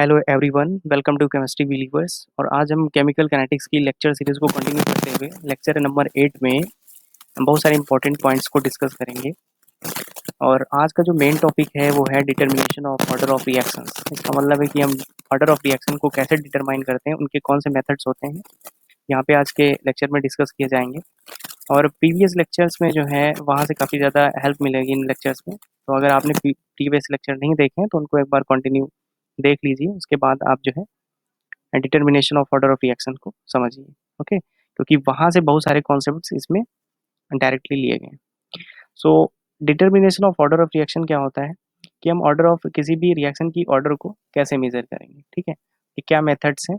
Hello everyone, welcome to chemistry believers. और आज हम केमिकल काइनेटिक्स की लेक्चर सीरीज को कंटिन्यू करते हुए लेक्चर नंबर 8 में हम बहुत सारे इंपॉर्टेंट पॉइंट्स को डिस्कस करेंगे। और आज का जो मेन टॉपिक है वो है determination of order of reactions. इसका मतलब है कि हम ऑर्डर ऑफ रिएक्शन को कैसे डिटरमाइन करते हैं, उनके कौन से मेथड्स होते हैं, यहाँ पे आज के लेक्चर में डिस्कस किए जाएंगे। और प्रीवियस लेक्चर्स में जो है वहाँ से काफ़ी ज़्यादा हेल्प मिलेगी इन लेक्चर्स में। तो अगर आपने प्रीवियस लेक्चर नहीं देखे हैं तो उनको एक बार कंटिन्यू देख लीजिए, उसके बाद आप जो है determination of order of reaction को समझिए। ओके, क्योंकि वहाँ से बहुत सारे कॉन्सेप्ट्स इसमें डायरेक्टली लिए गए हैं। So determination of order of reaction क्या होता है कि हम ऑर्डर ऑफ किसी भी रिएक्शन की ऑर्डर को कैसे मेजर करेंगे, ठीक है, कि क्या मेथड्स हैं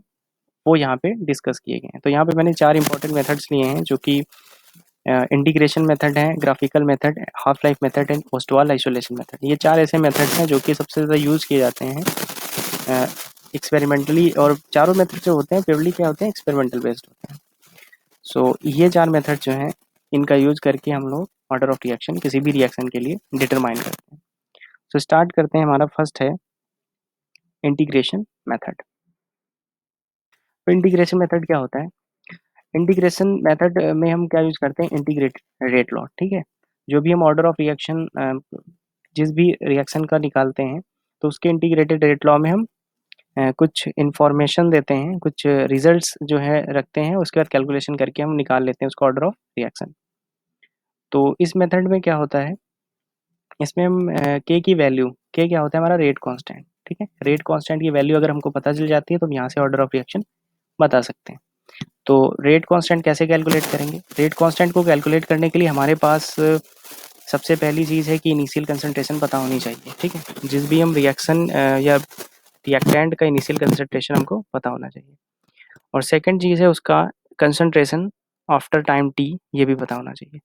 वो यहाँ पे डिस्कस किए गए हैं। तो यहाँ पे मैंने 4 इंपॉर्टेंट मेथड्स लिए हैं, जो कि इंटीग्रेशन मेथड है, graphical method, half life method and post वाल आइसोलेशन मेथड। ये 4 ऐसे मेथड्स हैं जो कि सबसे ज़्यादा यूज़ किए जाते हैं एक्सपेरिमेंटली। और चारों मेथड जो होते हैं प्योरली क्या होते हैं, एक्सपेरिमेंटल बेस्ड होते हैं। सो ये 4 मेथड जो हैं इनका यूज करके हम लोग ऑर्डर ऑफ रिएक्शन किसी भी रिएक्शन के लिए डिटरमाइन करते हैं। सो स्टार्ट करते हैं। हमारा फर्स्ट है इंटीग्रेशन मेथड। तो इंटीग्रेशन मेथड क्या होता है? इंटीग्रेशन मेथड में हम क्या यूज करते हैं, इंटीग्रेटेड रेट लॉ, ठीक है। जो भी हम ऑर्डर ऑफ रिएक्शन जिस भी रिएक्शन का निकालते हैं तो उसके इंटीग्रेटेड रेट लॉ में हम कुछ इन्फॉर्मेशन देते हैं, कुछ रिजल्ट्स जो है रखते हैं, उसके बाद कैलकुलेशन करके हम निकाल लेते हैं उसका ऑर्डर ऑफ रिएक्शन। तो इस मेथड में क्या होता है, इसमें हम के की वैल्यू, के क्या होता है हमारा रेट कांस्टेंट, ठीक है। रेट कांस्टेंट की वैल्यू अगर हमको पता चल जाती है तो हम यहाँ से ऑर्डर ऑफ रिएक्शन बता सकते हैं। तो रेट कांस्टेंट कैसे कैलकुलेट करेंगे? रेट कांस्टेंट को कैलकुलेट करने के लिए हमारे पास सबसे पहली चीज़ है कि इनिशियल कंसंट्रेशन पता होनी चाहिए, ठीक है। जिस भी हम रिएक्शन या रिएक्टेंट का इनिशियल कंसंट्रेशन हमको पता होना चाहिए। और सेकंड चीज़ है उसका कंसंट्रेशन आफ्टर टाइम टी, ये भी पता होना चाहिए।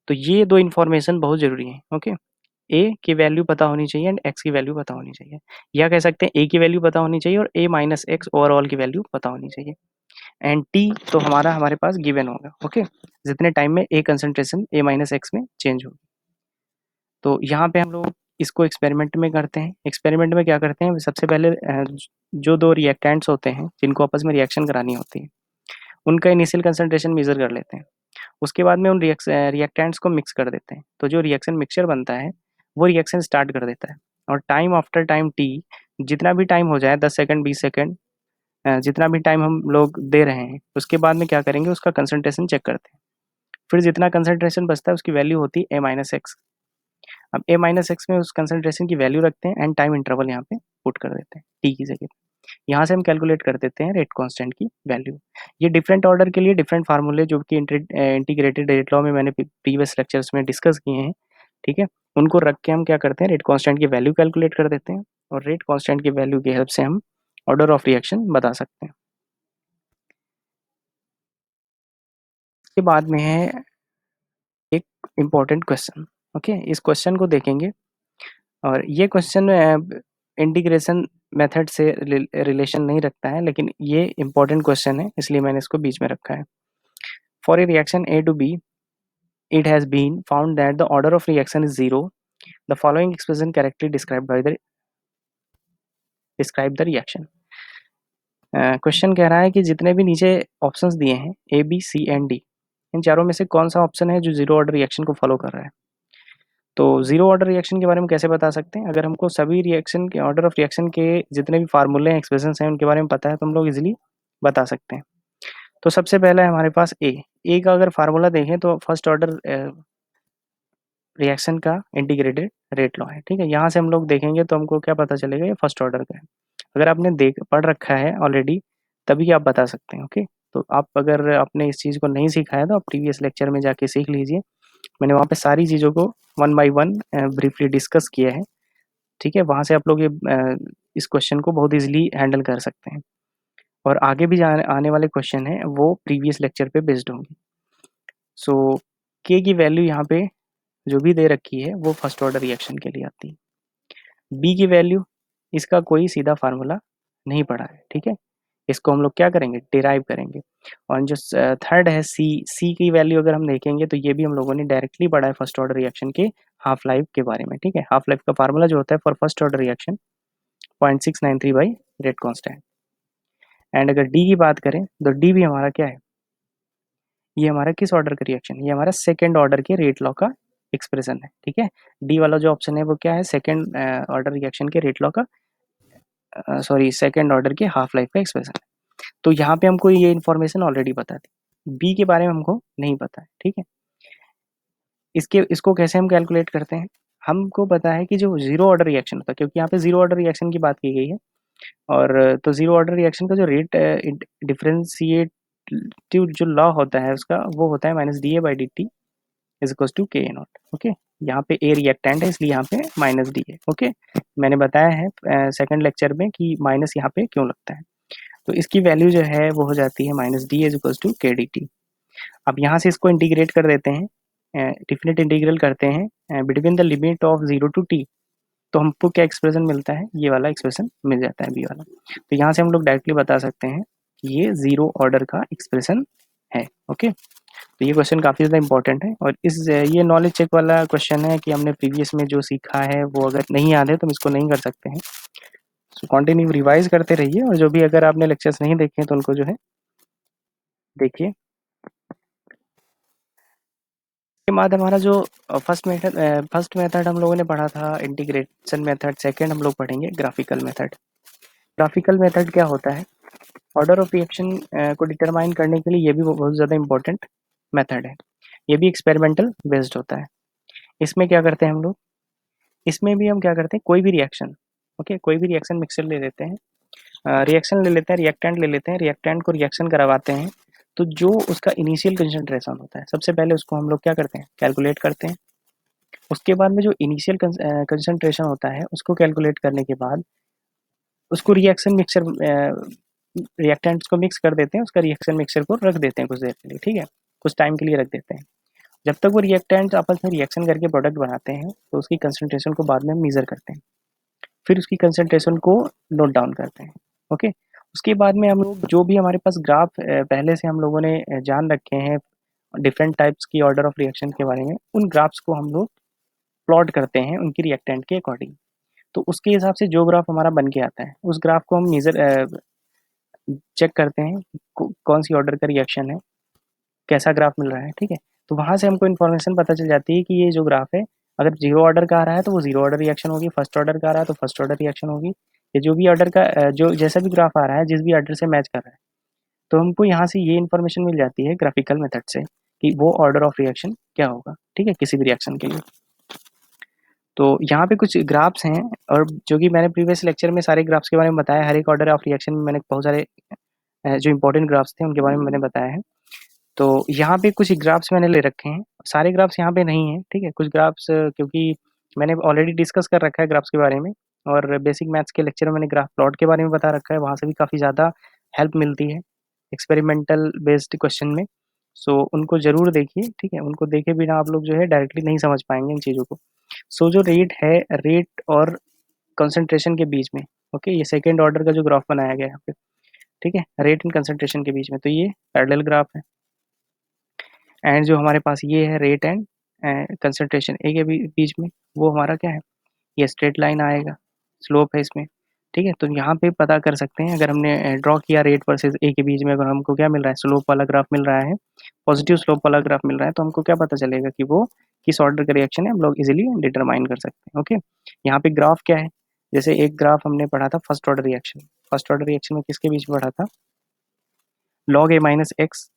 तो ये 2 इन्फॉर्मेशन बहुत ज़रूरी है। ओके, ए की वैल्यू पता होनी चाहिए एंड एक्स की वैल्यू पता होनी चाहिए, या कह सकते हैं ए की वैल्यू पता होनी चाहिए और ए माइनस एक्स ओवरऑल की वैल्यू पता होनी चाहिए। एंड टी तो हमारे पास गिवन होगा। ओके, जितने टाइम में ए कंसंट्रेशन ए माइनस एक्स में चेंज होगी। तो यहाँ पे हम लोग इसको एक्सपेरिमेंट में करते हैं। एक्सपेरिमेंट में क्या करते हैं, सबसे पहले जो 2 रिएक्टेंट्स होते हैं जिनको आपस में रिएक्शन करानी होती है उनका इनिशियल कंसंट्रेशन मेजर कर लेते हैं। उसके बाद में उन रिएक्टेंट्स को मिक्स कर देते हैं। तो जो रिएक्शन मिक्सचर बनता है वो रिएक्शन स्टार्ट कर देता है। और टाइम आफ्टर टाइम टी, जितना भी टाइम हो जाए 10 सेकंड 20 सेकंड, जितना भी टाइम हम लोग दे रहे हैं, उसके बाद में क्या करेंगे, उसका कंसंट्रेशन चेक करते हैं। फिर जितना कंसंट्रेशन बचता है उसकी वैल्यू होती है ए माइनस एक्स। अब ए माइनस एक्स में उस कंसंट्रेशन की वैल्यू रखते हैं एंड टाइम इंटरवल यहाँ पे पुट कर देते हैं टी की जगह। यहाँ से हम कैलकुलेट कर देते हैं रेट कांस्टेंट की वैल्यू। ये डिफरेंट ऑर्डर के लिए डिफरेंट फार्मूले जो कि इंटीग्रेटेड रेट लॉ में मैंने प्रीवियस लेक्चर्स में डिस्कस किए हैं, ठीक है। उनको रख के हम क्या करते हैं, रेट कांस्टेंट की वैल्यू कैलकुलेट कर देते हैं और रेट कांस्टेंट की वैल्यू की हेल्प से हम ऑर्डर ऑफ रिएक्शन बता सकते हैं। इसके बाद में है एक इम्पॉर्टेंट क्वेश्चन। ओके, इस क्वेश्चन को देखेंगे और ये क्वेश्चन इंटीग्रेशन मेथड से रिलेशन नहीं रखता है, लेकिन ये इम्पॉर्टेंट क्वेश्चन है इसलिए मैंने इसको बीच में रखा है। For a reaction A to B, it has been found that the order of reaction is 0. The following expression correctly describe the reaction. Question कह रहा है कि जितने भी नीचे ऑप्शंस दिए हैं A B C and D, इन चारों में से कौन सा ऑप्शन है जो जीरो ऑर्डर रिएक्शन को फॉलो कर रहा है। तो जीरो ऑर्डर रिएक्शन के बारे में कैसे बता सकते हैं? अगर हमको सभी रिएक्शन के ऑर्डर ऑफ रिएक्शन के जितने भी फार्मूले हैं, एक्सप्रेशंस हैं, उनके बारे में पता है तो हम लोग इजीली बता सकते हैं। तो सबसे पहला है हमारे पास ए का अगर फार्मूला देखें तो फर्स्ट ऑर्डर रिएक्शन का इंटीग्रेटेड रेट लॉ है, ठीक है। यहाँ से हम लोग देखेंगे तो हमको क्या पता चलेगा, ये फर्स्ट ऑर्डर का है। अगर आपने पढ़ रखा है ऑलरेडी तभी आप बता सकते हैं। ओके, तो आप अगर आपने इस चीज़ को नहीं सीखा है तो आप प्रीवियस लेक्चर में जाके सीख लीजिए। मैंने वहाँ पे सारी चीज़ों को 1 बाय 1 ब्रीफली डिस्कस किया है, ठीक है। वहाँ से आप लोग इस क्वेश्चन को बहुत ईजिली हैंडल कर सकते हैं। और आगे भी आने वाले क्वेश्चन हैं वो प्रीवियस लेक्चर पे बेस्ड होंगे। सो के की वैल्यू यहाँ पे जो भी दे रखी है वो फर्स्ट ऑर्डर रिएक्शन के लिए आती है। बी की वैल्यू, इसका कोई सीधा फार्मूला नहीं पड़ा है, ठीक है। इसको हम लोग क्या करेंगे, डिराइव करेंगे। और जो थर्ड है सी, सी की वैल्यू अगर हम देखेंगे तो ये भी हम लोगों ने डायरेक्टली पढ़ा है फर्स्ट ऑर्डर रिएक्शन के हाफ लाइफ के बारे में, ठीक है। हाफ लाइफ का फार्मूला जो होता है for first order reaction 0.693 rate constant. And अगर डी की बात करें तो डी भी हमारा क्या है, ये हमारा किस ऑर्डर का रिएक्शन, ये हमारा सेकेंड ऑर्डर के रेट लॉ का एक्सप्रेशन है। ठीक है, डी वाला जो ऑप्शन है वो क्या है, सेकेंड ऑर्डर रिएक्शन के रेट लॉ का, सॉरी सेकेंड ऑर्डर के हाफ लाइफ का एक्सप्रेशन है। तो यहाँ पे हमको ये इन्फॉर्मेशन ऑलरेडी पता थी, बी के बारे में हमको नहीं पता है। ठीक है, इसको कैसे हम कैलकुलेट करते हैं, हमको पता है कि जो जीरो ऑर्डर रिएक्शन होता है, क्योंकि यहाँ पे जीरो ऑर्डर रिएक्शन की बात की गई है, और तो जीरो ऑर्डर रिएक्शन का जो रेट डिफरेंशिएटिव जो लॉ होता है उसका, वो होता है minus D A by D T is equal to K A not. Okay, यहाँ पे ए रिएक्टेंट है इसलिए यहाँ पे माइनस डी है। ओके, मैंने बताया है सेकंड लेक्चर में कि माइनस यहाँ पे क्यों लगता है। तो इसकी वैल्यू जो है वो हो जाती है minus D is equal to K D T. अब यहाँ से इसको इंटीग्रेट कर देते हैं, डिफिनेट इंटीग्रल करते हैं between the limit of zero to T, तो हमको क्या एक्सप्रेशन मिलता है, ये वाला एक्सप्रेशन मिल जाता है बी वाला। तो यहाँ से हम लोग डायरेक्टली बता सकते हैं कि ये जीरो ऑर्डर का एक्सप्रेशन है। ओके, तो ये क्वेश्चन काफ़ी ज़्यादा इंपॉर्टेंट है, और ये नॉलेज चेक वाला क्वेश्चन है कि हमने प्रीवियस में जो सीखा है वो अगर नहीं याद है तो हम इसको नहीं कर सकते हैं। सो कंटिन्यू रिवाइज करते रहिए, और जो भी अगर आपने लेक्चर्स नहीं देखे हैं तो उनको जो है देखिए। के बाद हमारा जो फर्स्ट मेथड हम लोगों ने पढ़ा था इंटीग्रेशन मेथड, सेकंड हम लोग पढ़ेंगे ग्राफिकल मेथड। ग्राफिकल मेथड क्या होता है, ऑर्डर ऑफ रिएक्शन को डिटरमाइन करने के लिए ये भी बहुत ज़्यादा इंपॉर्टेंट मेथड है। ये भी एक्सपेरिमेंटल बेस्ड होता है। इसमें क्या करते हैं हम लोग, इसमें भी हम क्या करते हैं, कोई भी रिएक्शन, ओके, कोई भी रिएक्शन मिक्सर ले लेते हैं, रिएक्शन ले लेते हैं, रिएक्टेंट ले लेते हैं, रिएक्टेंट को रिएक्शन करवाते हैं। तो जो उसका इनिशियल कंसंट्रेशन होता है, सबसे पहले उसको हम लोग क्या करते हैं, कैलकुलेट करते हैं। उसके बाद में जो इनिशियल कंसंट्रेशन होता है उसको कैलकुलेट करने के बाद उसको रिएक्शन मिक्सर रिएक्टेंट्स को मिक्स कर देते हैं, उसका रिएक्शन मिक्सर को रख देते हैं कुछ देर के लिए। ठीक है, कुछ टाइम के लिए रख देते हैं। जब तक वो रिएक्टेंट्स आपस में रिएक्शन करके प्रोडक्ट बनाते हैं तो उसकी कंसंट्रेशन को बाद में मेजर करते हैं, फिर उसकी कंसंट्रेशन को नोट डाउन करते हैं। ओके, उसके बाद में हम लोग जो भी हमारे पास ग्राफ पहले से हम लोगों ने जान रखे हैं डिफरेंट टाइप्स की ऑर्डर ऑफ रिएक्शन के बारे में, उन ग्राफ्स को हम लोग प्लॉट करते हैं उनकी रिएक्टेंट के अकॉर्डिंग। तो उसके हिसाब से जो ग्राफ हमारा बन के आता है उस ग्राफ को हम मेजर चेक करते हैं कौन सी ऑर्डर का रिएक्शन है, कैसा ग्राफ मिल रहा है। ठीक है, तो वहाँ से हमको इन्फॉर्मेशन पता चल जाती है कि ये जो ग्राफ है अगर जीरो ऑर्डर का आ रहा है तो वो जीरो ऑर्डर रिएक्शन होगी, फर्स्ट ऑर्डर का आ रहा है तो फर्स्ट ऑर्डर रिएक्शन होगी, ये जो भी ऑर्डर का जो जैसा भी ग्राफ आ रहा है जिस भी ऑर्डर से मैच कर रहा है, तो हमको यहाँ से ये इन्फॉर्मेशन मिल जाती है ग्राफिकल मेथड से कि वो ऑर्डर ऑफ रिएक्शन क्या होगा। ठीक है, किसी भी रिएक्शन के लिए। तो यहाँ पे कुछ ग्राफ्स हैं, और जो कि मैंने प्रीवियस लेक्चर में सारे ग्राफ्स के बारे में बताया, हर एक ऑर्डर ऑफ रिएक्शन में मैंने बहुत सारे जो इंपॉर्टेंट ग्राफ्स थे उनके बारे में मैंने बताया है। तो यहाँ पे कुछ ग्राफ्स मैंने ले रखे हैं, सारे ग्राफ्स यहाँ पे नहीं है। ठीक है, कुछ ग्राफ्स क्योंकि मैंने ऑलरेडी डिस्कस कर रखा है ग्राफ्स के बारे में, और बेसिक मैथ्स के लेक्चर में मैंने ग्राफ प्लॉट के बारे में बता रखा है, वहाँ से भी काफ़ी ज़्यादा हेल्प मिलती है एक्सपेरिमेंटल बेस्ड क्वेश्चन में। सो उनको ज़रूर देखिए। ठीक है, उनको देखे बिना आप लोग जो है डायरेक्टली नहीं समझ पाएंगे इन चीज़ों को। सो जो रेट है, रेट और कंसंट्रेशन के बीच में, ओके, ये सेकेंड ऑर्डर का जो ग्राफ बनाया गया है यहाँ पे, ठीक है, रेट एंड कंसंट्रेशन के बीच में, तो ये पैरेलल ग्राफ है। एंड जो हमारे पास ये है रेट एंड कंसंट्रेशन ए के बीच में, वो हमारा क्या है, ये स्ट्रेट लाइन आएगा, स्लोप है इसमें। ठीक है, तो यहाँ पे पता कर सकते हैं, अगर हमने ड्रॉ किया रेट वर्सेस ए के बीच में, अगर हमको क्या मिल रहा है, स्लोप वाला ग्राफ मिल रहा है, पॉजिटिव स्लोप वाला ग्राफ मिल रहा है, तो हमको क्या पता चलेगा कि वो किस ऑर्डर का रिएक्शन है, हम लोग इजीली डिटरमाइन कर सकते हैं। ओके, यहाँ पे ग्राफ क्या है, जैसे एक ग्राफ हमने पढ़ा था first order reaction, first order reaction में किसके बीच में पढ़ा था, log A minus x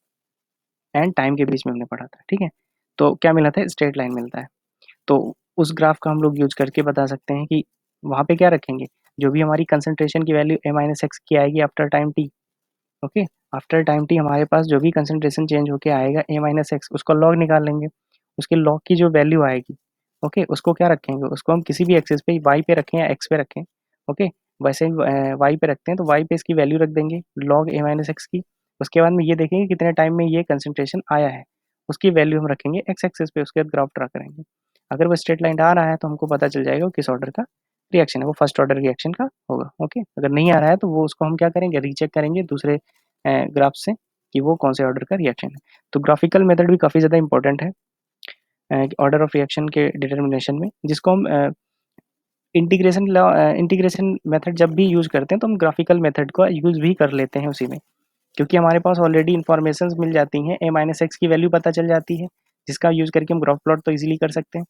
and time के बीच में हमने पढ़ा था। ठीक है, तो क्या मिला था, स्ट्रेट लाइन मिलता है। तो उस ग्राफ का हम लोग यूज करके बता सकते हैं कि वहाँ पे क्या रखेंगे, जो भी हमारी कंसंट्रेशन की वैल्यू ए माइनस एक्स की आएगी after time T, okay, after time T हमारे पास जो भी कंसंट्रेशन चेंज होके आएगा ए माइनस एक्स, उसका लॉग निकाल लेंगे, उसके लॉग की जो वैल्यू आएगी, ओके, उसको क्या रखेंगे, उसको हम किसी भी एक्सेस पे, वाई पे रखें या एक्स पे रखें, ओके, वैसे ही वाई पे रखते हैं तो वाई पे इसकी वैल्यू रख देंगे लॉग ए माइनस एक्स की। उसके बाद में ये देखेंगे कितने टाइम में ये कंसंट्रेशन आया है, उसकी वैल्यू हम रखेंगे एक्स एक्सेस पे, उसके बाद ग्राफ ड्रा करेंगे। अगर वो स्ट्रेट लाइन आ रहा है तो हमको पता चल जाएगा वो किस ऑर्डर का रिएक्शन है, वो फर्स्ट ऑर्डर रिएक्शन का होगा। ओके, अगर नहीं आ रहा है तो वो उसको हम क्या करेंगे, रीचेक करेंगे दूसरे ग्राफ से कि वो कौन से ऑर्डर का रिएक्शन है। तो ग्राफिकल मेथड भी काफ़ी ज़्यादा इंपॉर्टेंट है ऑर्डर ऑफ रिएक्शन के डिटर्मिनेशन में, जिसको हम इंटीग्रेशन मेथड जब भी यूज़ करते हैं तो हम ग्राफिकल मेथड का यूज़ भी कर लेते हैं उसी में, क्योंकि हमारे पास ऑलरेडी इन्फॉर्मेशन मिल जाती हैं, a-x की वैल्यू पता चल जाती है, जिसका यूज़ करके हम ग्राफ प्लॉट तो ईजिली कर सकते हैं।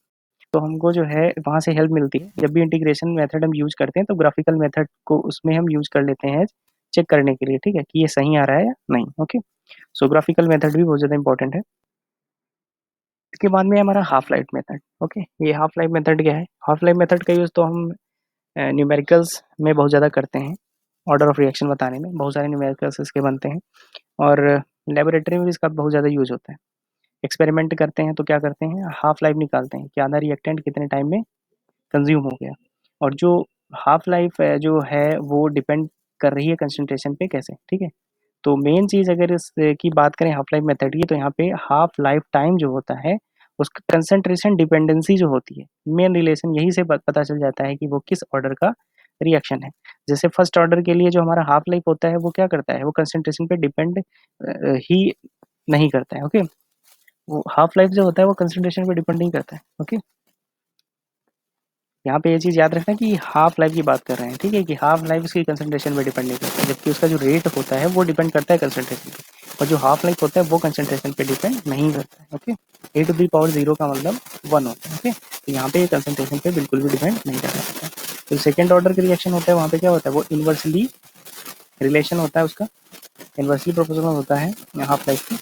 तो हमको जो है वहाँ से हेल्प मिलती है। जब भी इंटीग्रेशन मेथड हम यूज़ करते हैं तो ग्राफिकल मेथड को उसमें हम यूज़ कर लेते हैं चेक करने के लिए, ठीक है, कि ये सही आ रहा है या नहीं। ओके, सो ग्राफिकल मेथड भी बहुत ज़्यादा इंपॉर्टेंट है। इसके बाद में हमारा हाफ लाइफ मेथड। ओके, ये हाफ लाइफ मेथड क्या है? हाफ लाइफ मेथड का यूज़ तो हम न्यूमेरिकल्स में बहुत ज़्यादा करते हैं, ऑर्डर ऑफ रिएक्शन बताने में बहुत सारे न्यूमेरिकल्स इसके बनते हैं, और लेबोरेटरी में भी इसका बहुत ज़्यादा यूज़ होता है। एक्सपेरिमेंट करते हैं तो क्या करते हैं, हाफ लाइफ निकालते हैं कि आधा रिएक्टेंट कितने टाइम में कंज्यूम हो गया, और जो हाफ लाइफ जो है वो डिपेंड कर रही है कंसंट्रेशन पे कैसे, ठीक है। तो मेन चीज़ अगर इस की बात करें हाफ लाइफ मेथड की, तो यहाँ पे हाफ लाइफ टाइम जो होता है उसका कंसंट्रेशन डिपेंडेंसी जो होती है, मेन रिलेशन यही से पता चल जाता है कि वो किस ऑर्डर का रिएक्शन है। जैसे फर्स्ट ऑर्डर के लिए जो हमारा हाफ लाइफ होता है वो क्या करता है, वो कंसंट्रेशन पे डिपेंड ही नहीं करता है। ओके, वो हाफ लाइफ जो होता है वो कंसंट्रेशन पे डिपेंड नहीं करता है। ओके, यहाँ पे ये चीज़ याद रखना कि हाफ लाइफ की बात कर रहे हैं, ठीक है, कि हाफ लाइफ उसकी कंसंट्रेशन पे डिपेंड नहीं करता है, जबकि उसका जो रेट होता है वो डिपेंड करता है कंसंट्रेशन पे, और जो हाफ लाइफ होता है वो कंसंट्रेशन पे डिपेंड नहीं करता है। ओके, a⁴ का मतलब 1 होता है। ओके, तो यहाँ पे कंसंट्रेशन पे बिल्कुल भी डिपेंड नहीं करता है। तो सेकेंड ऑर्डर का रिएक्शन होता है, वहाँ पे क्या होता है, वो इन्वर्सली रिलेशन होता है उसका, इन्वर्सली प्रोपोर्शनल होता है हाफ लाइफ की।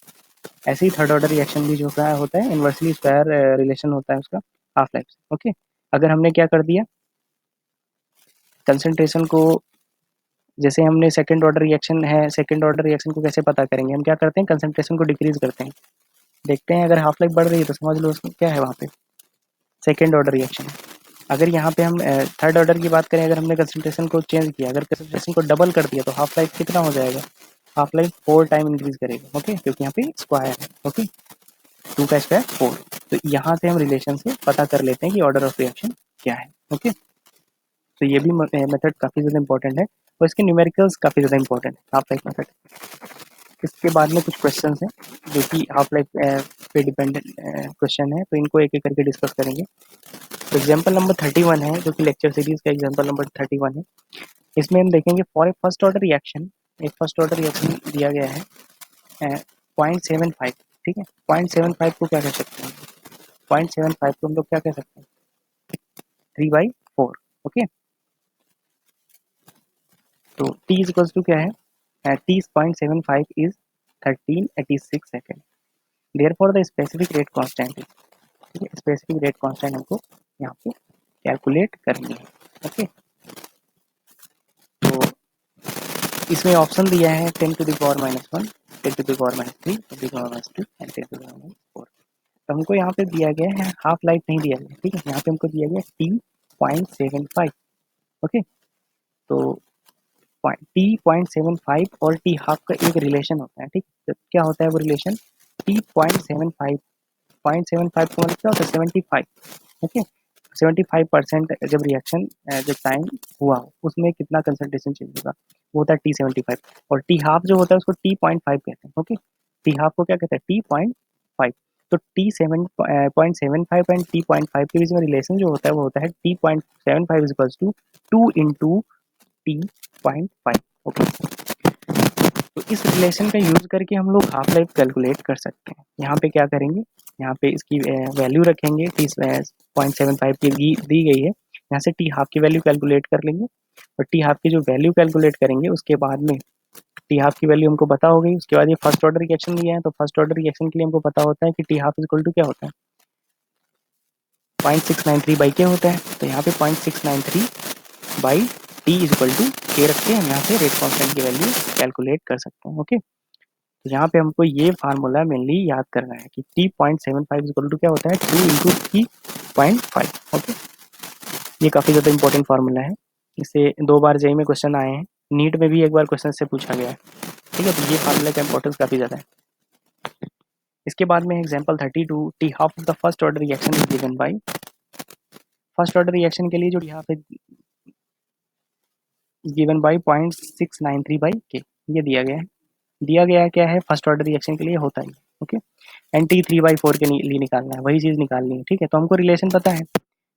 ऐसे ही थर्ड ऑर्डर रिएक्शन भी जो होता है इन्वर्सली स्क्वायर रिलेशन होता है उसका हाफ लाइफ से। ओके, अगर हमने क्या कर दिया, कंसंट्रेशन को, जैसे हमने सेकंड ऑर्डर रिएक्शन है, सेकंड ऑर्डर रिएक्शन को कैसे पता करेंगे, हम क्या करते हैं, कंसंट्रेशन को डिक्रीज करते हैं, देखते हैं अगर हाफ लाइफ बढ़ रही है तो समझ लो उसमें क्या है, वहाँ पे सेकंड ऑर्डर रिएक्शन है। अगर यहाँ पे हम थर्ड ऑर्डर की बात करें, अगर हमने कंसंट्रेशन को चेंज किया, अगर कंसंट्रेशन को डबल कर दिया तो हाफ लाइफ कितना हो जाएगा, हाफ लाइफ 4 टाइम इंक्रीज करेगा। ओके, क्योंकि यहाँ पे स्क्वायर है। ओके, 2 का स्क्वायर 4, तो यहाँ से हम रिलेशन से पता कर लेते हैं कि ऑर्डर ऑफ रिएक्शन क्या है। ओके, तो ये भी मेथड काफ़ी ज़्यादा इंपॉर्टेंट है, और इसके न्यूमेरिकल्स काफ़ी ज़्यादा इंपॉर्टेंट है हाफ लाइफ मेथड। इसके बाद में कुछ क्वेश्चंस हैं जो कि हाफ लाइफ पे डिपेंडेंट क्वेश्चन है, तो इनको एक एक करके डिस्कस करेंगे। तो एग्जाम्पल नंबर 31 है, जो कि लेक्चर सीरीज का एग्जाम्पल नंबर 31 है। इसमें हम देखेंगे for a first order reaction, एक फर्स्ट ऑर्डर रिएक्शन दिया गया है 0.75, ठीक है। 0.75 को क्या कह सकते हैं, 0.75 को हम लोग क्या कह सकते हैं, 3/4। ओके, तो t इज इक्वल्स टू क्या है, t.75 is 1386 second, therefore the specific rate constant, ठीक है, स्पेसिफिक रेट कांस्टेंट हमको यहाँ पे कैलकुलेट करनी है। ओके, तो इसमें ऑप्शन दिया है 10⁻⁻1, 10⁻⁻3, 10⁻⁻2 एंड 10⁻⁻4। तो हमको यहाँ पे दिया गया है, हाफ लाइफ नहीं दिया गया, ठीक है, यहाँ पे हमको दिया गया t.75। ओके, तो t.75 और t हाफ का एक रिलेशन होता है, ठीक, तो क्या होता है वो रिलेशन, t.75, 0.75 का मतलब क्या होता है, 75। ओके, 75% जब रिएक्शन जब टाइम हुआ उसमें कितना कंसंट्रेशन चेंज होगा, वो होता है t75, और t हाफ जो होता है उसको t.5 कहते हैं। ओके, t हाफ को क्या कहते हैं, t.5। तो t7.75 एंड t.5 के बीच में रिलेशन जो होता है वो होता है t.75 is equals to 2 into t.5। Okay, तो इस रिलेशन का यूज करके हम लोग हाफ लाइफ कैलकुलेट कर सकते हैं। यहाँ पे क्या करेंगे, यहाँ पे इसकी वैल्यू रखेंगे, t 0.75 की दी गई है, यहाँ से t हाफ की वैल्यू कैलकुलेट कर लेंगे, और t हाफ की जो वैल्यू कैलकुलेट करेंगे उसके बाद में t हाफ की वैल्यू हमको पता हो गई। उसके बाद ये फर्स्ट ऑर्डर रिएक्शन दिया है, तो फर्स्ट ऑर्डर रिएक्शन के लिए हमको पता होता है कि t हाफ इक्वल टू क्या होता है, 0.693 बाई के होता है। तो यहाँ पे 0.693 by t is equal to K रख के हम यहाँ से रेट कांस्टेंट की वैल्यू कैलकुलेट कर सकते हैं। ओके, तो यहाँ पे हमको ये फार्मूला मेनली याद करना है कि t.75 इक्वल टू क्या होता है, 2 इंटू t.5। ओके, ये काफ़ी ज़्यादा इंपॉर्टेंट फार्मूला है, इसे 2 बार जेईई में क्वेश्चन आए हैं, नीट में भी एक बार क्वेश्चन से पूछा गया है, ठीक है। तो ये फार्मूला का इंपॉर्टेंस काफ़ी ज़्यादा है। इसके बाद में example 32, T half of the first order reaction is given by, first order reaction के लिए जो यहाँ पे गिवन बाई 0.693 बाई के, ये दिया गया है। दिया गया क्या है, फर्स्ट ऑर्डर रिएक्शन के लिए होता है। ओके, एंड t 3/4 के लिए निकालना है, वही चीज़ निकालनी है, ठीक है। तो हमको रिलेशन पता है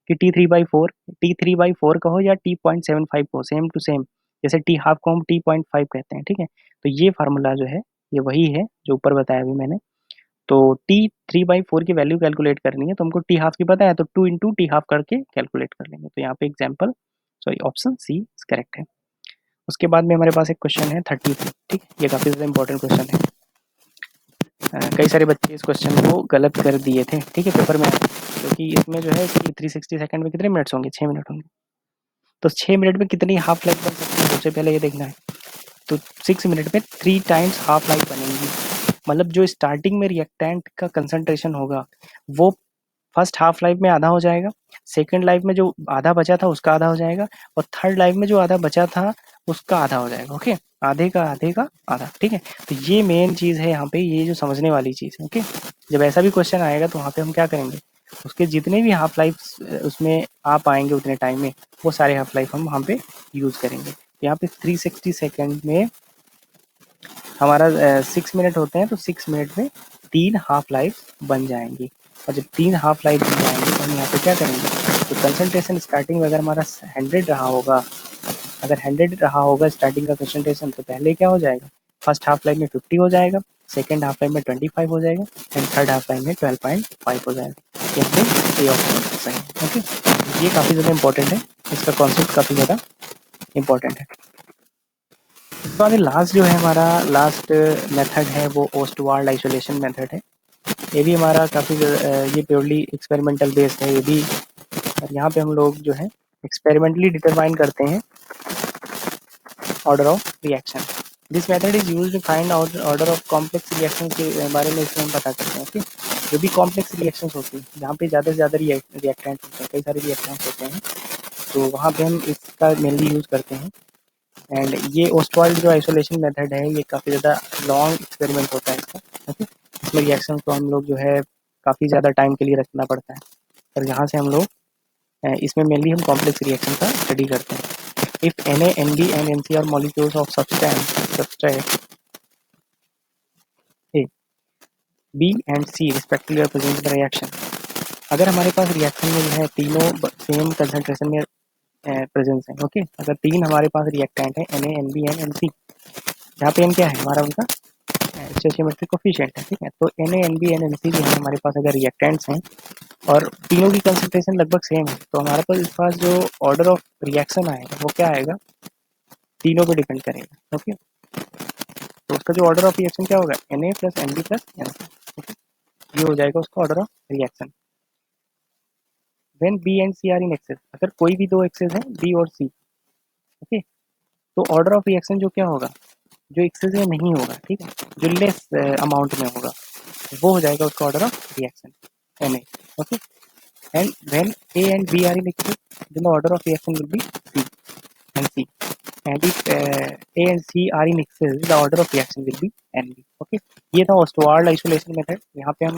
कि T3/4 कहो या T.75 कहो, सेम टू सेम। जैसे टी हाफ को हम T.5 कहते हैं, ठीक है। तो ये फार्मूला जो है ये वही है जो ऊपर बताया अभी मैंने। तो T3/4 की वैल्यू कैलकुलेट करनी है तो हमको टी हाफ की पता है, तो 2 इंटू टी हाफ करके कैलकुलेट कर लेंगे। तो यहाँ पे example, sorry, option C correct है। उसके बाद में हमारे पास एक क्वेश्चन है 33, ठीक है। ये काफ़ी ज़्यादा इंपॉर्टेंट क्वेश्चन है। कई सारे बच्चे इस क्वेश्चन को गलत कर दिए थे, ठीक है, पेपर में, क्योंकि इसमें जो है कि 360 सेकंड में कितने मिनट्स होंगे, 6 मिनट होंगे। तो 6 मिनट में कितनी हाफ लाइफ बन सकती है, सबसे पहले ये देखना है। तो 6 मिनट में 3 टाइम्स हाफ लाइफ बनेगी। मतलब जो स्टार्टिंग में रिएक्टेंट का कंसंट्रेशन होगा वो फर्स्ट हाफ लाइफ में आधा हो जाएगा, सेकंड लाइफ में जो आधा बचा था उसका आधा हो जाएगा, और थर्ड लाइफ में जो आधा बचा था उसका आधा हो जाएगा। ओके, आधे का आधा, ठीक है। तो ये मेन चीज़ है यहाँ पे, ये जो समझने वाली चीज़ है। ओके, जब ऐसा भी क्वेश्चन आएगा तो वहाँ पे हम क्या करेंगे, उसके जितने भी हाफ लाइफ उसमें आ पाएंगे उतने टाइम में, वो सारे हाफ लाइफ हम वहाँ पे यूज़ करेंगे। यहाँ पे 360 सेकेंड में हमारा 6 मिनट होते हैं, तो 6 मिनट में 3 हाफ लाइफ बन जाएंगी। और जब 3 हाफ लाइफ बन जाएंगे तो हम यहाँ पे क्या करेंगे, तो कंसंट्रेशन स्टार्टिंग में अगर हमारा 100 रहा होगा, अगर 100 रहा होगा स्टार्टिंग का कंसंट्रेशन, तो पहले क्या हो जाएगा, फर्स्ट हाफ लाइफ में 50 हो जाएगा, सेकेंड हाफ लाइफ में 25 हो जाएगा, एंड थर्ड हाफ लाइफ में 12.5 हो जाएगा। यहाँ पे ये ऑप्शन सही है। ओके, ये काफ़ी ज़्यादा इंपॉर्टेंट है, इसका कॉन्सेप्ट काफ़ी ज़्यादा इंपॉर्टेंट है। इसके बाद लास्ट जो है हमारा लास्ट मेथड है वो ओस्टवार्ड आइसोलेशन मेथड है। ये भी हमारा काफ़ी ये प्योरली एक्सपेरिमेंटल बेस्ड है ये भी। और यहाँ पे हम लोग जो है एक्सपेरिमेंटली डिटरमाइन करते हैं order of reaction. This method is used to find order of complex reaction के बारे में इसमें हम पता करते हैं। ओके, जो भी कॉम्प्लेक्स रिएक्शंस होती हैं जहाँ पे ज़्यादा से ज़्यादा रिएक्टेंट होते हैं, कई सारे रिएक्टेंट्स होते हैं, तो वहाँ पे हम इसका मेनली यूज़ करते हैं। एंड ये ओस्टवाल्ड जो आइसोलेशन मेथड है ये काफ़ी ज़्यादा लॉन्ग एक्सपेरिमेंट होता है इसका। ओके, इसमें रिएक्शन को हम लोग जो है काफ़ी ज़्यादा टाइम के लिए रखना पड़ता है, और यहाँ से हम लोग इसमें मेनली हम कॉम्प्लेक्स रिएक्शन का स्टडी करते हैं। If Na, Nb and Nc are molecules of substrate A, B and C respectively represent the reaction। अगर हमारे पास रिएक्शन में जो है तीनों सेम कंसंट्रेशन में प्रेजेंस है। ओके, अगर तीन हमारे पास रिएक्टेंट है Na, Nb and Nc, यहाँ पे N क्या है हमारा, उनका स्टोइचियोमेट्रिक कोफिशिएंट है, ठीक है। तो Na, Nb and Nc जो है हमारे पास अगर रिएक्टेंट्स हैं और तीनों की कंसंट्रेशन लगभग सेम है, तो हमारे पास जो ऑर्डर ऑफ रिएक्शन आएगा वो क्या आएगा, तीनों पे डिपेंड करेगा। ओके, तो उसका जो ऑर्डर ऑफ रिएक्शन क्या होगा, Na plus Nb plus Nc। Okay, ये हो जाएगा उसका order of reaction. When B and C are in excess, अगर कोई भी दो एक्सेस है बी और सी, ओके, तो ऑर्डर ऑफ रिएक्शन जो क्या होगा, जो एक्सेस में नहीं होगा, ठीक है, जो लेस अमाउंट में होगा, वो हो जाएगा उसका order of reaction Na। Okay, and when A and B are in excess, then the order of reaction will be C and C, and if A and C are in excess, the order of reaction will be Nb। Okay, ये था Ostwald isolation method. यहाँ पे हम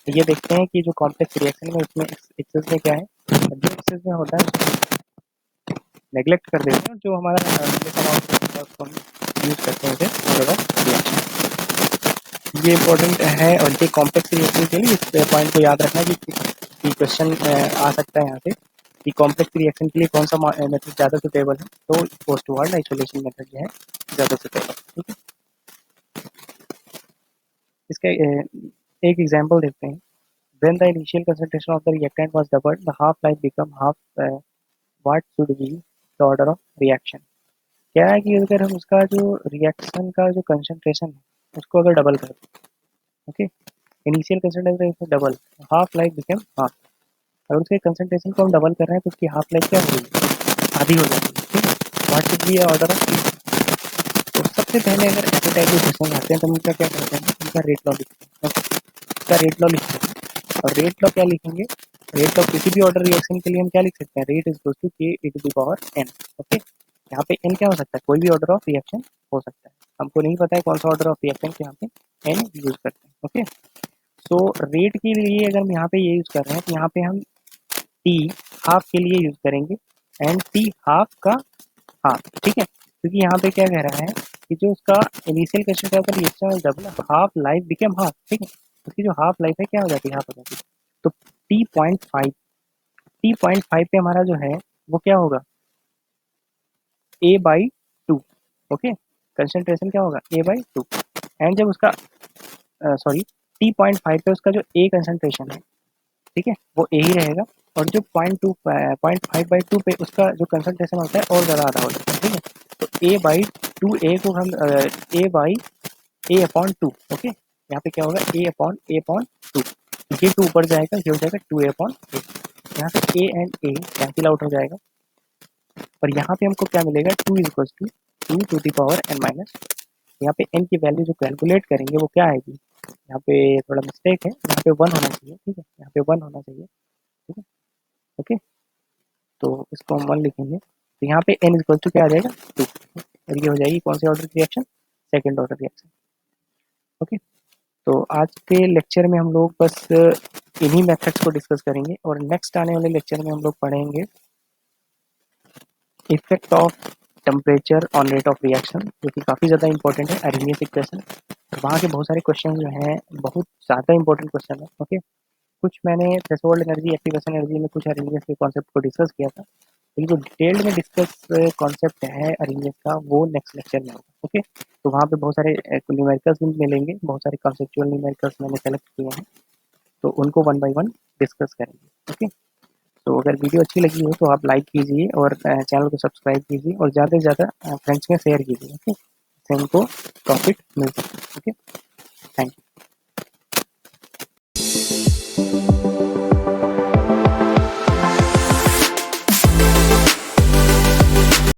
ये देखते हैं कि जो कॉम्प्लेक्स रिएक्शन है उसमें एक्सेस में क्या है, जो एक्सेस में होता है उसको नेग्लेक्ट कर देते हैं, और जो हमारा लेस अमाउंट होता है उसको हम यूज करते हैं ऑर्डर ऑफ रिएक्शन। ये इंपॉर्टेंट है, और ये कॉम्प्लेक्स रिएक्शन के लिए इस पॉइंट को याद रखना कि क्वेश्चन आ सकता है यहाँ पे कि कॉम्प्लेक्स रिएक्शन के लिए कौन सा मेथड ज़्यादा सुटेबल है, तो पोस्ट-वार्ड आइसोलेशन मेथड जो है ज़्यादा सुटेबल है। ठीक है, इसका एक एग्जांपल देखते हैं। When the initial concentration of the reactant was doubled, the half life become half, what should be the order of reaction. क्या है कि अगर हम उसका जो रिएक्शन का जो कंसंट्रेशन है उसको अगर डबल कर दें, okay, initial concentration double, half life become half. अगर उसके कंसंट्रेशन को हम डबल कर रहे हैं तो उसकी हाफ लाइफ क्या होगी, आधी हो जाएगी। ठीक है, what should be order of. तो सबसे पहले अगर ऐसे टाइप के क्वेश्चन आते हैं तो हम उनका क्या करते हैं, उनका रेट लॉ लिखते हैं। ओके, उसका रेट लॉ लिखते हैं, और रेट लॉ क्या लिखेंगे, रेट लॉ किसी भी ऑर्डर रिएक्शन के लिए हम क्या लिख सकते हैं, rate is equal to K e to the power n। Okay, यहाँ पे n क्या हो सकता है, कोई भी ऑर्डर ऑफ रिएक्शन हो सकता है, हमको नहीं पता है कौन सा ऑर्डर ऑफ रिएक्शन के यहाँ पे n यूज करते हैं। ओके, तो रेट के लिए अगर हम यहाँ पे ये यूज कर रहे हैं तो यहाँ पे हम टी हाफ के लिए यूज करेंगे, एंड टी हाफ का हाफ। ठीक है, क्योंकि यहाँ पे क्या कह रहा है कि जो उसका इनिशियल क्वेश्चन का ऊपर reaction double, half life become half. ठीक है, उसकी जो हाफ लाइफ है क्या हो जाती है, हाफ हो जाती है। तो T.5 T.5 पे हमारा जो है वो क्या होगा, A/2। ओके, कंसंट्रेशन क्या होगा, A/2। एंड जब उसका सॉरी T.5 पे उसका जो A कंसंट्रेशन है, ठीक है, वो A ही रहेगा। और जो 0.5/2 पे उसका जो कंसंट्रेशन होता है और ज़्यादा आधा हो जाता है, ठीक है। तो A/2 A को हम A/A/2, ओके, यहाँ पे क्या होगा, A/A/2। ये 2 ऊपर जाएगा, ये हो जाएगा 2A/A। यहाँ से A and A cancel out हो जाएगा और यहाँ पे हमको क्या मिलेगा, 2 = 2 to the power n-। यहाँ पे n की वैल्यू जो कैलकुलेट करेंगे वो क्या आएगी, यहाँ पे थोड़ा मिस्टेक है, यहाँ पे 1 होना चाहिए, ठीक है, यहाँ पे 1 होना चाहिए, ठीक है। ओके, तो इसको हम 1 लिखेंगे, तो यहाँ पे n = क्या आ जाएगा, 2। और ये हो जाएगी कौन सी ऑर्डर की reaction, second order reaction. Okay, तो आज के लेक्चर में हम लोग बस इन्हीं मेथड्स को डिस्कस करेंगे और नेक्स्ट आने वाले लेक्चर में हम लोग पढ़ेंगे effect of temperature on rate of reaction, जो कि काफ़ी ज़्यादा इंपॉर्टेंट है, अरेनियस इक्वेशन। वहाँ के बहुत सारे क्वेश्चन जो हैं बहुत ज़्यादा इंपॉर्टेंट क्वेश्चन है। ओके, कुछ मैंने थ्रेशोल्ड एनर्जी, एक्टिवेशन एनर्जी में कुछ अरेनियस के कॉन्सेप्ट को डिस्कस किया था, लेकिन जो डिटेल्ड में डिस्कस कॉन्सेप्ट है अरेनियस का वो नेक्स्ट लेक्चर में होगा। ओके, तो वहाँ पे बहुत सारे न्यूमेरिकल्स भी मिलेंगे, बहुत सारे कॉन्सेप्चुअल न्यूमेरिकल्स मैंने सेलेक्ट किए हैं, तो उनको 1 बाय 1 डिस्कस करेंगे। ओके, तो अगर वीडियो अच्छी लगी हो तो आप लाइक कीजिए और चैनल को सब्सक्राइब कीजिए और ज़्यादा से ज़्यादा फ्रेंड्स में शेयर कीजिए। ओके, इससे उनको प्रॉफिट मिल सके। Okay, thank you.